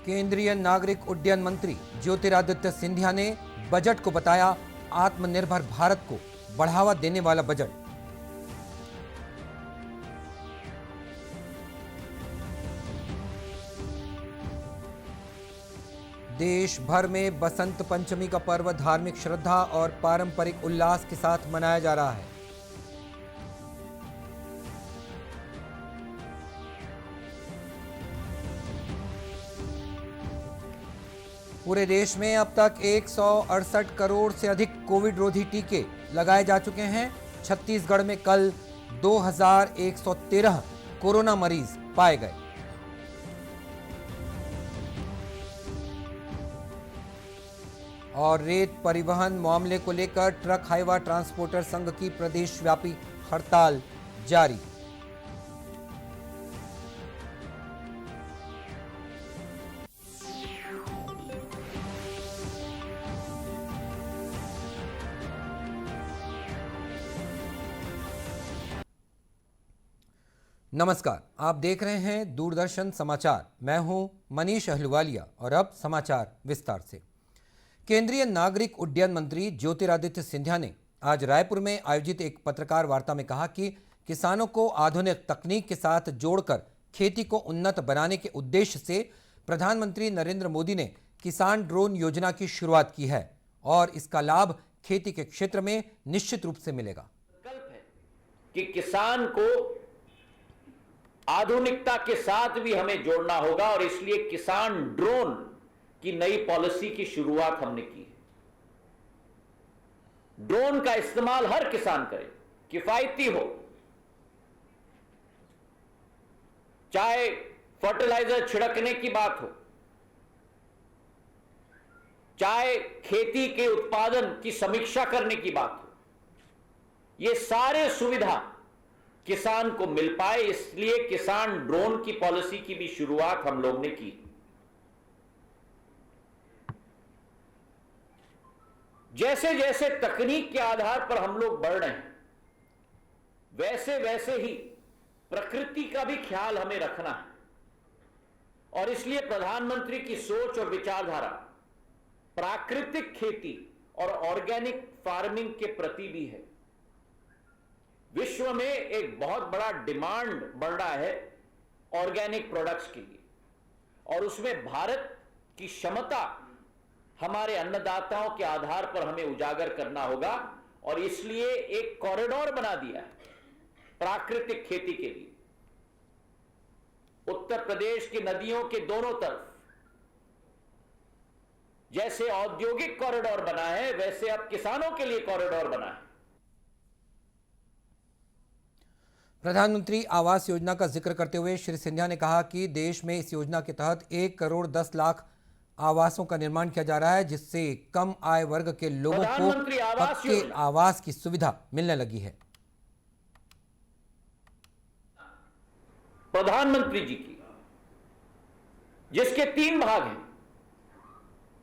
केंद्रीय नागरिक उड्डयन मंत्री ज्योतिरादित्य सिंधिया ने बजट को बताया आत्मनिर्भर भारत को बढ़ावा देने वाला बजट। देश भर में बसंत पंचमी का पर्व धार्मिक श्रद्धा और पारंपरिक उल्लास के साथ मनाया जा रहा है। पूरे देश में अब तक 168 करोड़ से अधिक कोविड रोधी टीके लगाए जा चुके हैं। छत्तीसगढ़ में कल 2113 कोरोना मरीज पाए गए। और रेत परिवहन मामले को लेकर ट्रक हाईवा ट्रांसपोर्टर संघ की प्रदेशव्यापी हड़ताल जारी। नमस्कार, आप देख रहे हैं दूरदर्शन समाचार। मैं हूं मनीष अहलुवालिया और अब समाचार विस्तार से। केंद्रीय नागरिक उड्डयन मंत्री ज्योतिरादित्य सिंधिया ने आज रायपुर में आयोजित एक पत्रकार वार्ता में कहा कि किसानों को आधुनिक तकनीक के साथ जोड़कर खेती को उन्नत बनाने के उद्देश्य से प्रधानमंत्री नरेंद्र मोदी ने किसान ड्रोन योजना की शुरुआत की है और इसका लाभ खेती के क्षेत्र में निश्चित रूप से मिलेगा। विकल्प है कि किसान को आधुनिकता के साथ भी हमें जोड़ना होगा और इसलिए किसान ड्रोन की नई पॉलिसी की शुरुआत हमने की है। ड्रोन का इस्तेमाल हर किसान करे, किफायती हो, चाहे फर्टिलाइजर छिड़कने की बात हो, चाहे खेती के उत्पादन की समीक्षा करने की बात हो, ये सारे सुविधा किसान को मिल पाए, इसलिए किसान ड्रोन की पॉलिसी की भी शुरुआत हम लोग ने की। जैसे जैसे तकनीक के आधार पर हम लोग बढ़ रहे हैं, वैसे वैसे ही प्रकृति का भी ख्याल हमें रखना है और इसलिए प्रधानमंत्री की सोच और विचारधारा प्राकृतिक खेती और ऑर्गेनिक फार्मिंग के प्रति भी है। विश्व में एक बहुत बड़ा डिमांड बढ़ रहा है ऑर्गेनिक प्रोडक्ट्स के लिए और उसमें भारत की क्षमता हमारे अन्नदाताओं के आधार पर हमें उजागर करना होगा और इसलिए एक कॉरिडोर बना दिया है प्राकृतिक खेती के लिए। उत्तर प्रदेश की नदियों के दोनों तरफ जैसे औद्योगिक कॉरिडोर बना है, वैसे अब किसानों के लिए कॉरिडोर बना है। प्रधानमंत्री आवास योजना का जिक्र करते हुए श्री सिंधिया ने कहा कि देश में इस योजना के तहत 1 करोड़ 10 लाख आवासों का निर्माण किया जा रहा है, जिससे कम आय वर्ग के लोगों को पक्के आवास की सुविधा मिलने लगी है। प्रधानमंत्री जी की जिसके 3 भाग हैं।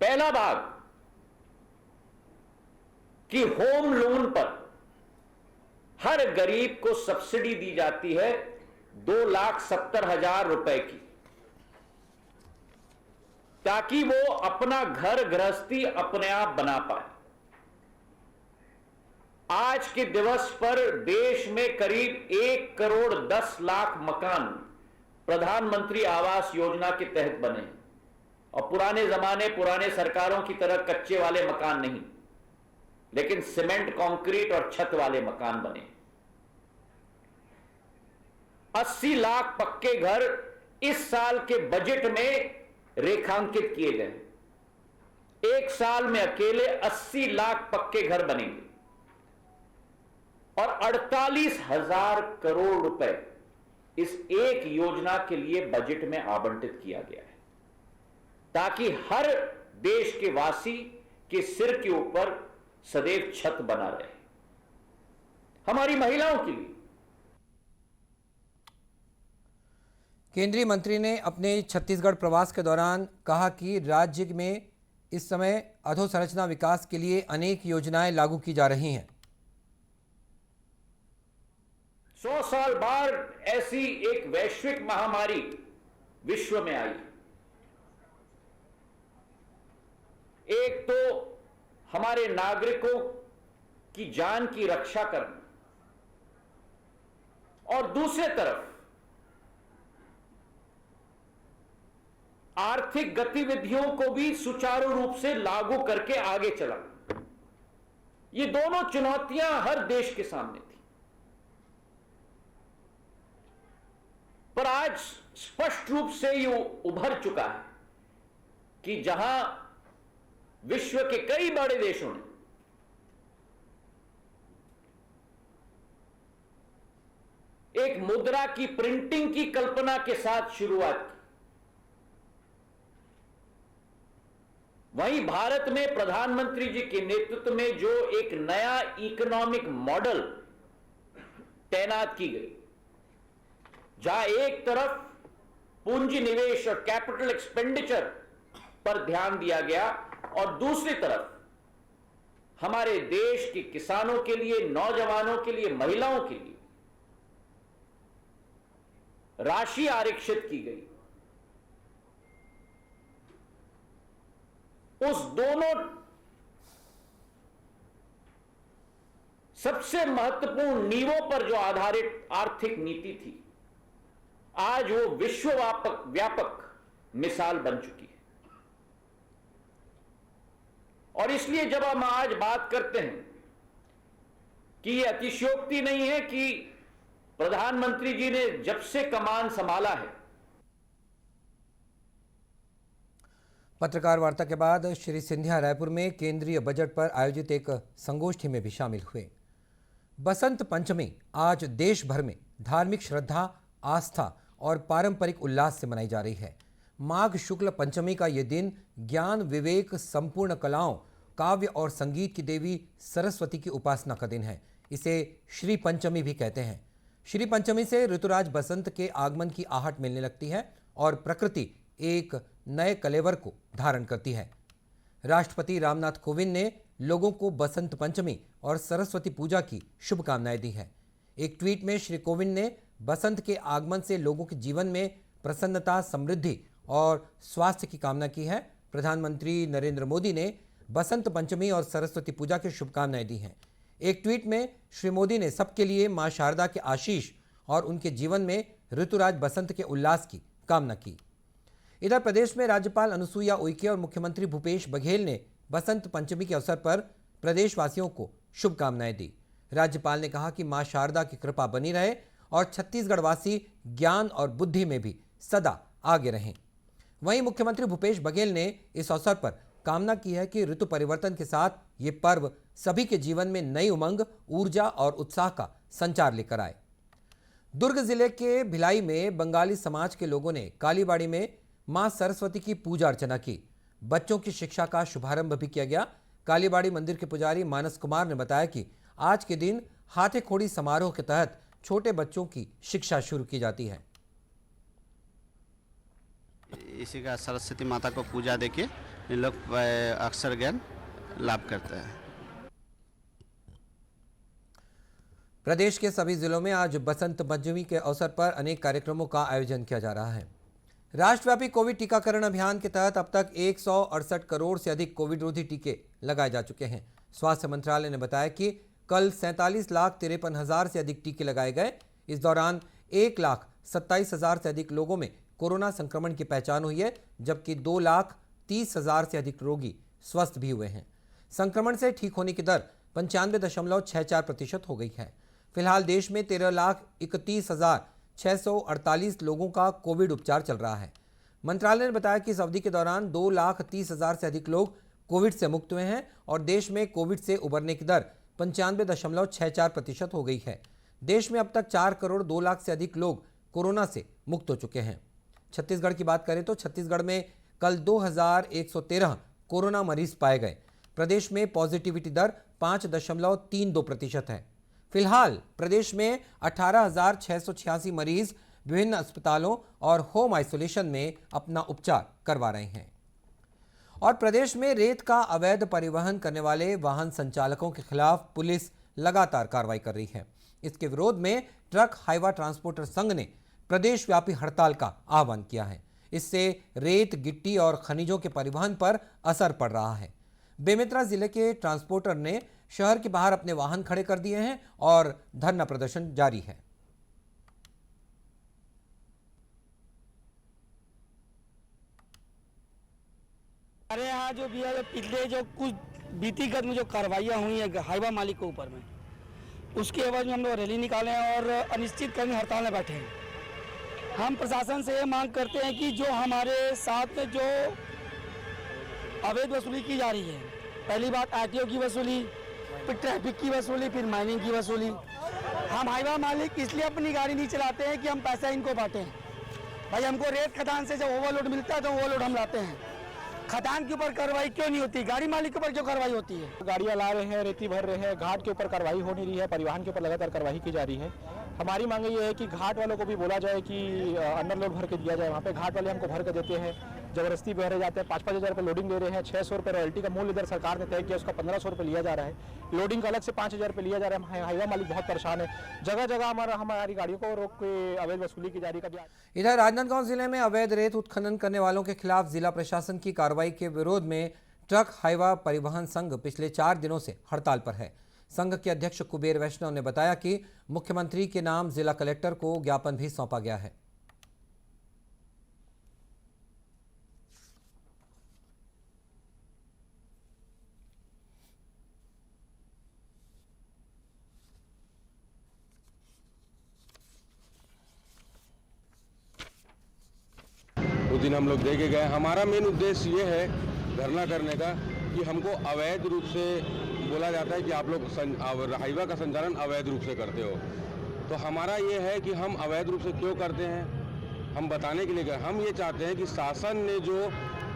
पहला भाग कि होम लोन पर हर गरीब को सब्सिडी दी जाती है 2,70,000 रुपए की, ताकि वो अपना घर गृहस्थी अपने आप बना पाए। आज के दिवस पर देश में करीब 1 करोड़ 10 लाख मकान प्रधानमंत्री आवास योजना के तहत बने हैं और पुराने जमाने पुराने सरकारों की तरह कच्चे वाले मकान नहीं, लेकिन सीमेंट कंक्रीट और छत वाले मकान बने। 80 लाख पक्के घर इस साल के बजट में रेखांकित किए गए। 1 साल में अकेले 80 लाख पक्के घर बनेंगे और 48,000 करोड़ रुपए इस एक योजना के लिए बजट में आवंटित किया गया है, ताकि हर देश के वासी के सिर के ऊपर सदैव छत बना रहे। हमारी महिलाओं के लिए केंद्रीय मंत्री ने अपने छत्तीसगढ़ प्रवास के दौरान कहा कि राज्य में इस समय अधोसंरचना विकास के लिए अनेक योजनाएं लागू की जा रही हैं। 100 साल बाद ऐसी एक वैश्विक महामारी विश्व में आई एक तो हमारे नागरिकों की जान की रक्षा करना और दूसरे तरफ आर्थिक गतिविधियों को भी सुचारू रूप से लागू करके आगे चलाना। ये दोनों चुनौतियां हर देश के सामने थी, पर आज स्पष्ट रूप से ये उभर चुका है कि जहां विश्व के कई बड़े देशों ने एक मुद्रा की प्रिंटिंग की कल्पना के साथ शुरुआत की, वहीं भारत में प्रधानमंत्री जी के नेतृत्व में जो एक नया इकोनॉमिक मॉडल तैनात की गई, जहां एक तरफ पूंजी निवेश और कैपिटल एक्सपेंडिचर पर ध्यान दिया गया और दूसरी तरफ हमारे देश के किसानों के लिए, नौजवानों के लिए, महिलाओं के लिए राशि आरक्षित की गई। उस दोनों सबसे महत्वपूर्ण नींवों पर जो आधारित आर्थिक नीति थी, आज वो व्यापक मिसाल बन चुकी है। और इसलिए जब हम आज बात करते हैं कि ये अतिशयोक्ति नहीं है कि प्रधानमंत्री जी ने जब से कमान संभाला है। पत्रकार वार्ता के बाद श्री सिंधिया रायपुर में केंद्रीय बजट पर आयोजित एक संगोष्ठी में भी शामिल हुए। बसंत पंचमी आज देश भर में धार्मिक श्रद्धा, आस्था और पारंपरिक उल्लास से मनाई जा रही है। माघ शुक्ल पंचमी का ये दिन ज्ञान, विवेक, संपूर्ण कलाओं, काव्य और संगीत की देवी सरस्वती की उपासना का दिन है। इसे श्री पंचमी भी कहते हैं। श्री पंचमी से ऋतुराज बसंत के आगमन की आहट मिलने लगती है और प्रकृति एक नए कलेवर को धारण करती है। राष्ट्रपति रामनाथ कोविंद ने लोगों को बसंत पंचमी और सरस्वती पूजा की शुभकामनाएं दी हैं। एक ट्वीट में श्री कोविंद ने बसंत के आगमन से लोगों के जीवन में प्रसन्नता, समृद्धि और स्वास्थ्य की कामना की है। प्रधानमंत्री नरेंद्र मोदी ने बसंत पंचमी और सरस्वती पूजा की शुभकामनाएं दी हैं। एक ट्वीट में श्री मोदी ने सबके लिए मां शारदा के आशीष और उनके जीवन में ऋतुराज बसंत के उल्लास की कामना की। इधर प्रदेश में राज्यपाल अनुसुईया उइके और मुख्यमंत्री भूपेश बघेल ने बसंत पंचमी के अवसर पर प्रदेशवासियों को शुभकामनाएं दी। राज्यपाल ने कहा कि मां शारदा की कृपा बनी रहे और छत्तीसगढ़ वासी ज्ञान और बुद्धि में भी सदा आगे रहें। वहीं मुख्यमंत्री भूपेश बघेल ने इस अवसर पर कामना की है कि ऋतु परिवर्तन के साथ ये पर्व सभी के जीवन में नई उमंग, ऊर्जा और उत्साह का संचार लेकर आए। दुर्ग जिले के भिलाई में बंगाली समाज के लोगों ने कालीबाड़ी में मां सरस्वती की पूजा अर्चना की। बच्चों की शिक्षा का शुभारंभ भी किया गया। कालीबाड़ी मंदिर के पुजारी मानस कुमार ने बताया कि आज के दिन हाथे खोड़ी समारोह के तहत छोटे बच्चों की शिक्षा शुरू की जाती है। इसी का सरस्वती माता को पूजा देके इन लोग अक्षर ज्ञान लाभ करते हैं। प्रदेश के सभी जिलों में आज बसंत पंचमी के अवसर पर अनेक कार्यक्रमों का आयोजन किया जा रहा है। राष्ट्रव्यापी कोविड टीकाकरण अभियान के तहत अब तक 168 करोड़ से अधिक कोविड रोधी टीके लगाए जा चुके हैं। स्वास्थ्य मंत्रालय ने बताया कि कल 47,53,000 से अधिक टीके लगाए गए। इस दौरान 1,27,000 से अधिक लोगों में कोरोना संक्रमण की पहचान हुई है, जबकि 2,30,000 से अधिक रोगी स्वस्थ भी हुए हैं। संक्रमण से ठीक होने की दर 95.64% हो गई है। फिलहाल देश में 13,31,648 लोगों का कोविड उपचार चल रहा है। मंत्रालय ने बताया कि इस अवधि के दौरान 2,30,000 से अधिक लोग कोविड से मुक्त हुए हैं और देश में कोविड से उबरने की दर 95.64% हो गई है। देश में अब तक 4 करोड़ 2 लाख से अधिक लोग कोरोना से मुक्त हो चुके हैं। छत्तीसगढ़ की बात करें तो छत्तीसगढ़ में कल 2,113 कोरोना मरीज पाए गए। प्रदेश में पॉजिटिविटी दर 5.32% है। फिलहाल प्रदेश में 18,686 मरीज विभिन्न अस्पतालों और होम आइसोलेशन में अपना उपचार करवा रहे हैं। और प्रदेश में रेत का अवैध परिवहन करने वाले वाहन संचालकों के खिलाफ पुलिस लगातार कार्रवाई कर रही है। इसके विरोध में ट्रक हाईवा ट्रांसपोर्टर संघ ने प्रदेशव्यापी हड़ताल का आह्वान किया है। इससे रेत, गिट्टी और खनिजों के परिवहन पर असर पड़ रहा है। बेमेतरा जिले के ट्रांसपोर्टर ने शहर के बाहर अपने वाहन खड़े कर दिए हैं और धरना प्रदर्शन जारी है। हमारे यहाँ जो भी है पिछले जो कुछ बीतीगत में जो कार्रवाइयाँ हुई है हाईवा मालिक के ऊपर में, उसके एवज में हम लोग रैली निकाले हैं और अनिश्चितकालीन हड़ताल में बैठे हैं। हम प्रशासन से ये मांग करते हैं कि जो हमारे साथ जो अवैध वसूली की जा रही है, पहली बात आरटीओ की वसूली, फिर ट्रैफिक की वसूली, फिर माइनिंग की वसूली। हम हाईवा मालिक इसलिए अपनी गाड़ी नहीं चलाते हैं कि हम पैसा इनको बांटें। भाई हमको रेत खदान से जब ओवरलोड मिलता है तो ओवरलोड हम लाते हैं। खदान के ऊपर कार्रवाई क्यों नहीं होती, गाड़ी मालिक के ऊपर क्यों कार्रवाई होती है? गाड़ियाँ ला रहे हैं, रेती भर रहे हैं, घाट के ऊपर कार्रवाई हो नहीं रही है, परिवहन के ऊपर लगातार कार्रवाई की जा रही है। हमारी मांग ये है कि घाट वालों को भी बोला जाए कि अंडर लोड भर के दिया जाए। वहाँ पे घाट वाले हमको भर के देते हैं, जबरदस्ती भरे जाते हैं, 5-5 हज़ार रुपये लोडिंग दे रहे हैं। 600 रुपये रॉयल्टी का मूल्य इधर सरकार ने तय किया, उसका 1500 रुपये लिया जा रहा है। लोडिंग का अलग से 5000 रुपये लिया जा रहा है। हाईवा मालिक बहुत परेशान है, जगह जगह हमारी गाड़ियों को रोक के अवैध वसूली की जा रही है। इधर राजनांदगांव जिले में अवैध रेत उत्खनन करने वालों के खिलाफ जिला प्रशासन की कार्रवाई के विरोध में ट्रक हाईवा परिवहन संघ पिछले 4 दिनों से हड़ताल पर है। संघ के अध्यक्ष कुबेर वैष्णव ने बताया कि मुख्यमंत्री के नाम जिला कलेक्टर को ज्ञापन भी सौंपा गया है। उस दिन हम लोग दे के गए। हमारा मेन उद्देश्य ये है धरना करने का कि हमको अवैध रूप से बोला जाता है कि आप लोग हाईवा का संचालन अवैध रूप से करते हो। तो हमारा ये है कि हम अवैध रूप से क्यों करते हैं, हम बताने के लिए गए। हम ये चाहते हैं कि शासन ने जो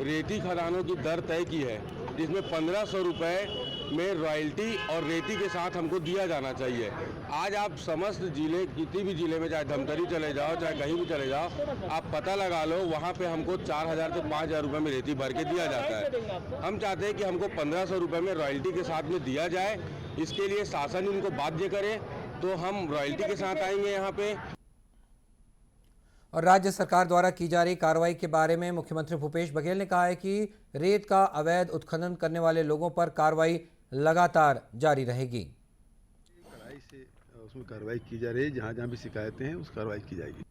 रेती खदानों की दर तय की है, जिसमें 1500 रुपये में रॉयल्टी और रेती के साथ हमको दिया जाना चाहिए। आज आप समस्त जिले, किसी भी जिले में, चाहे धमतरी चले जाओ, चाहे कहीं भी चले जाओ, आप पता लगा लो, वहाँ पे हमको 4000 से 5000 रुपये में रेती भर के दिया जाता है। हम चाहते हैं कि हमको 1500 रुपये में रॉयल्टी के साथ में दिया जाए। इसके लिए शासन इनको बाध्य करे तो हम रॉयल्टी के साथ आएंगे यहाँ पे। और राज्य सरकार द्वारा की जा रही कार्रवाई के बारे में मुख्यमंत्री भूपेश बघेल ने कहा है कि रेत का अवैध उत्खनन करने वाले लोगों पर कार्रवाई लगातार जारी रहेगी। कड़ाई से उसमें कार्रवाई की जा रही है, जहां जहां भी शिकायतें हैं उस कार्रवाई की जाएगी।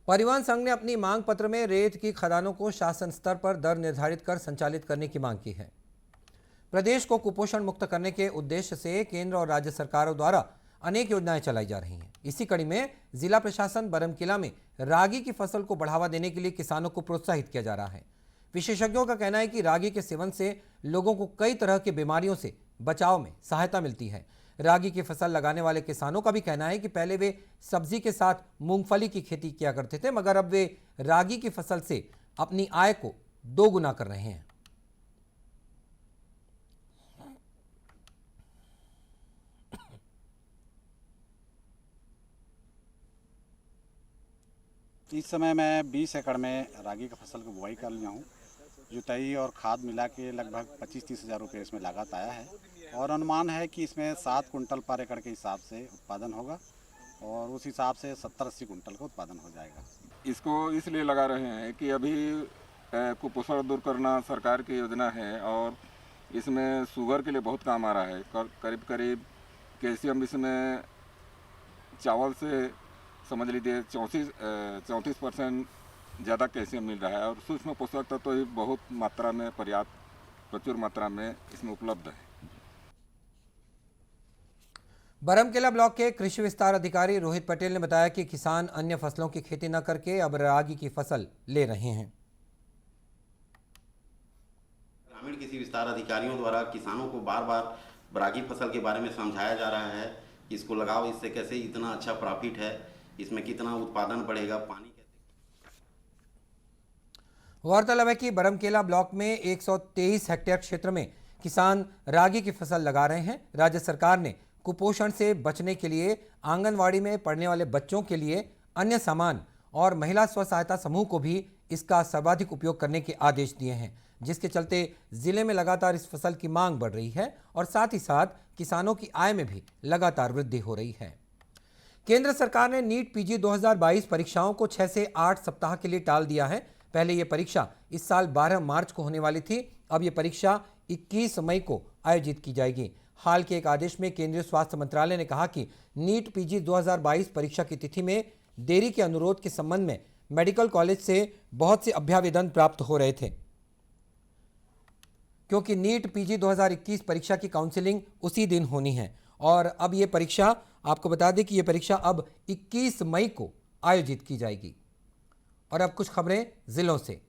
परिवहन संघ ने अपनी मांग पत्र में रेत की खदानों को शासन स्तर पर दर निर्धारित कर संचालित करने की मांग की है। प्रदेश को कुपोषण मुक्त करने के उद्देश्य से केंद्र और राज्य सरकारों द्वारा अनेक योजनाएं चलाई जा रही हैं। इसी कड़ी में जिला प्रशासन बरमकिला में रागी की फसल को बढ़ावा देने के लिए किसानों को प्रोत्साहित किया जा रहा है। विशेषज्ञों का कहना है कि रागी के सेवन से लोगों को कई तरह की बीमारियों से बचाव में सहायता मिलती है। रागी की फसल लगाने वाले किसानों का भी कहना है कि पहले वे सब्जी के साथ मूंगफली की खेती किया करते थे, मगर अब वे रागी की फसल से अपनी आय को दोगुना कर रहे हैं। इस समय मैं 20 एकड़ में रागी की फसल की बुआई कर लिया हूँ। जुताई और खाद मिला के लगभग 25-30 हज़ार रुपये इसमें लागत आया है और अनुमान है कि इसमें 7 कुंटल पर एकड़ के हिसाब से उत्पादन होगा और उस हिसाब से 70-80 कुंटल का उत्पादन हो जाएगा। इसको इसलिए लगा रहे हैं कि अभी कुपोषण दूर करना सरकार की योजना है और इसमें शुगर के लिए बहुत काम आ रहा है। करीब करीब कैल्शियम इसमें चावल से समझ लीजिए 34% ज़्यादा कैल्शियम मिल रहा है और सूक्ष्म पोषक तत्व तो बहुत मात्रा में, पर्याप्त प्रचुर मात्रा में इसमें उपलब्ध है। बरमकेला ब्लॉक के कृषि विस्तार अधिकारी रोहित पटेल ने बताया कि किसान अन्य फसलों की खेती न करके अब रागी की फसल ले रहे हैं। ग्रामीण कृषि विस्तार अधिकारियों द्वारा किसानों को बार बार रागी फसल के बारे में समझाया जा रहा है कि इसको लगाओ, इससे कैसे इतना अच्छा प्रॉफिट है, इसमें कितना उत्पादन बढ़ेगा, पानी कैसे। गौरतलब है कि बरमकेला ब्लॉक में 123 हेक्टेयर क्षेत्र में किसान रागी की फसल लगा रहे हैं। राज्य सरकार ने कुपोषण से बचने के लिए आंगनवाड़ी में पढ़ने वाले बच्चों के लिए अन्य सामान और महिला स्व सहायता समूह को भी इसका सर्वाधिक उपयोग करने के आदेश दिए हैं, जिसके चलते जिले में लगातार इस फसल की मांग बढ़ रही है और साथ ही साथ किसानों की आय में भी लगातार वृद्धि हो रही है। केंद्र सरकार ने नीट पीजी 2022 परीक्षाओं को 6 से 8 सप्ताह के लिए टाल दिया है। पहले ये परीक्षा इस साल 12 मार्च को होने वाली थी। अब ये परीक्षा 21 मई को आयोजित की जाएगी। हाल के एक आदेश में केंद्रीय स्वास्थ्य मंत्रालय ने कहा कि नीट पीजी 2022 परीक्षा की तिथि में देरी के अनुरोध के संबंध में मेडिकल कॉलेज से बहुत से अभ्यावेदन प्राप्त हो रहे थे, क्योंकि नीट पीजी 2021 परीक्षा की काउंसलिंग उसी दिन होनी है। और अब ये परीक्षा, आपको बता दें कि ये परीक्षा अब 21 मई को आयोजित की जाएगी। और अब कुछ खबरें जिलों से।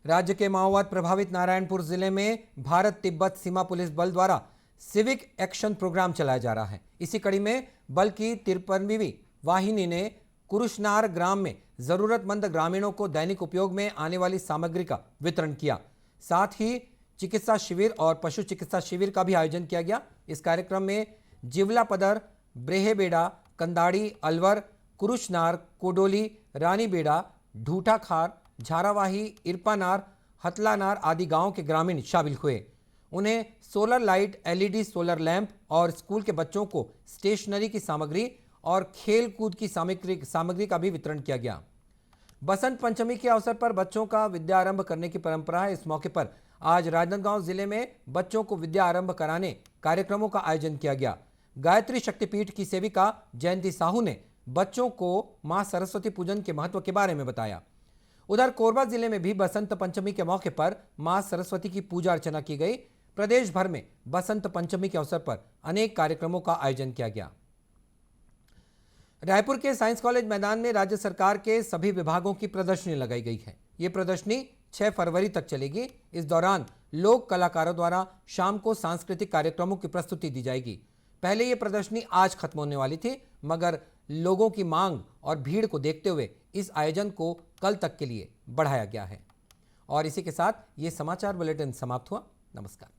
राज्य के माओवाद प्रभावित नारायणपुर जिले में भारत तिब्बत सीमा पुलिस बल द्वारा सिविक एक्शन प्रोग्राम चलाया जा रहा है। इसी कड़ी में बल की 53वीं वाहिनी ने कुरुशनार ग्राम में जरूरतमंद ग्रामीणों को दैनिक उपयोग में आने वाली सामग्री का वितरण किया। साथ ही चिकित्सा शिविर और पशु चिकित्सा शिविर का भी आयोजन किया गया। इस कार्यक्रम में जिवला पदर, ब्रेहेबेड़ा, कंदाड़ी, अलवर, कुरुशनार, कोडोली, रानीबेड़ा, ढूठाखार, झारावाही, इरपानार, हतलानार आदि गांव के ग्रामीण शामिल हुए। उन्हें solar light, LED solar lamp और स्कूल के बच्चों को स्टेशनरी की सामग्री और खेल कूद की सामग्री का भी वितरण किया गया। बसंत पंचमी के अवसर पर बच्चों का विद्या आरंभ करने की परंपरा है। इस मौके पर आज राजनांदगांव जिले में बच्चों को विद्या आरंभ कराने कार्यक्रमों का आयोजन किया गया। गायत्री शक्तिपीठ की सेविका जयंती साहू ने बच्चों को मां सरस्वती पूजन के महत्व के बारे में बताया। उधर कोरबा जिले में भी बसंत पंचमी के मौके पर मां सरस्वती की पूजा अर्चना की गई। प्रदेश भर में बसंत पंचमी के अवसर पर अनेक कार्यक्रमों का आयोजन किया गया। रायपुर के साइंस कॉलेज मैदान में राज्य सरकार के सभी विभागों की प्रदर्शनी लगाई गई है। ये प्रदर्शनी 6 फरवरी तक चलेगी। इस दौरान लोक कलाकारों द्वारा शाम को सांस्कृतिक कार्यक्रमों की प्रस्तुति दी जाएगी। पहले ये प्रदर्शनी आज खत्म होने वाली थी, मगर लोगों की मांग और भीड़ को देखते हुए इस आयोजन को कल तक के लिए बढ़ाया गया है। और इसी के साथ ये समाचार बुलेटिन समाप्त हुआ। नमस्कार।